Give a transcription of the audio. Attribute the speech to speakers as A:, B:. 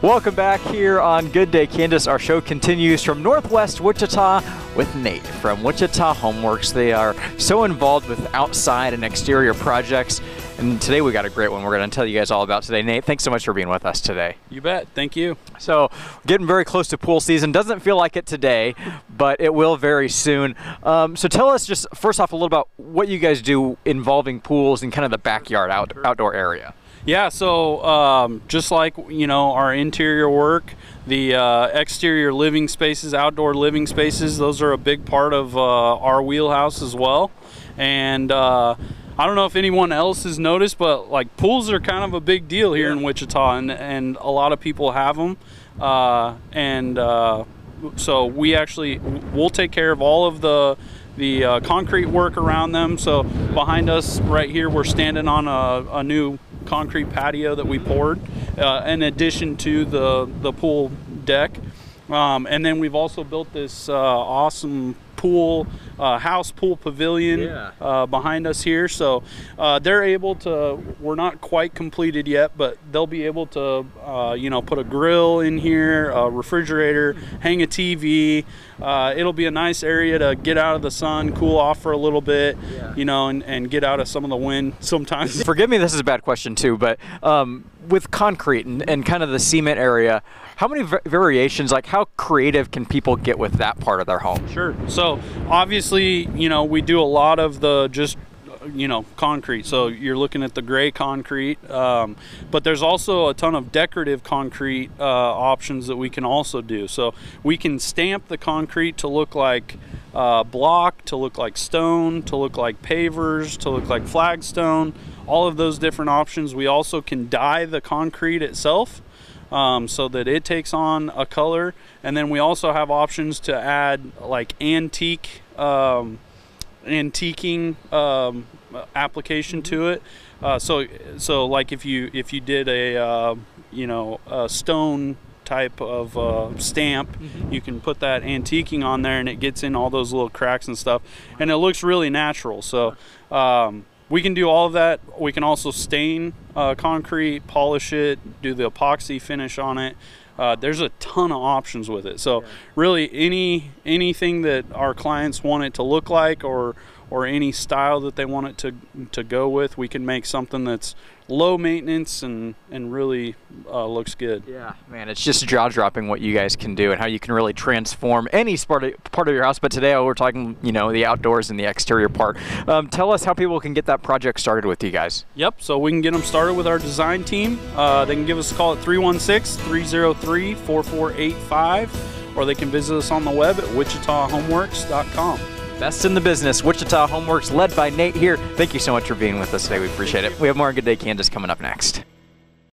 A: Welcome back here on Good Day Kansas. Our show continues from Northwest Wichita with Nate from Wichita Homeworks. They are so involved with outside and exterior projects. And today we got a great one we're going to tell you guys all about today. Nate, thanks so much for being with us today.
B: You bet. Thank you.
A: So, getting very close to pool season. Doesn't feel like it today, but it will very soon. So tell us just first off a little about what you guys do involving pools and kind of the backyard outdoor area.
B: Yeah, so just like, you know, our interior work, the exterior living spaces, outdoor living spaces, those are a big part of our wheelhouse as well. And I don't know if anyone else has noticed, but like pools are kind of a big deal here in Wichita, and a lot of people have them. So we'll take care of all of the concrete work around them. So behind us right here, we're standing on a new concrete patio that we poured in addition to the pool deck, and then we've also built this awesome pool house pool pavilion behind us here. So they're able to, we're not quite completed yet, but they'll be able to put a grill in here, a refrigerator, hang a TV. It'll be a nice area to get out of the sun, cool off for a little bit, you know, and get out of some of the wind sometimes.
A: Forgive me, this is a bad question too, but with concrete and kind of the cement area, how many variations, like how creative can people get with that part of their home?
B: Sure. So obviously, you know, we do a lot of the just, you know, concrete. So you're looking at the gray concrete, but there's also a ton of decorative concrete options that we can also do. So we can stamp the concrete to look like block, to look like stone, to look like pavers, to look like flagstone, all of those different options. We also can dye the concrete itself so that it takes on a color, and then we also have options to add like antiquing application to it. So like if you did a a stone type of stamp, you can put that antiquing on there, and it gets in all those little cracks and stuff, and it looks really natural. So we can do all of that. We can also stain concrete, polish it, do the epoxy finish on it. There's a ton of options with it. So really anything that our clients want it to look like, or any style that they want it to go with, we can make something that's low maintenance and really looks good.
A: Yeah, man, it's just jaw-dropping what you guys can do and how you can really transform any part of your house. But today we're talking, you know, the outdoors and the exterior part. Tell us how people can get that project started with you guys.
B: Yep, so we can get them started with our design team. They can give us a call at 316-303-4485, or they can visit us on the web at wichitahomeworks.com.
A: Best in the business, Wichita Homeworks, led by Nate here. Thank you so much for being with us today. We appreciate it. We have more on Good Day Kansas coming up next.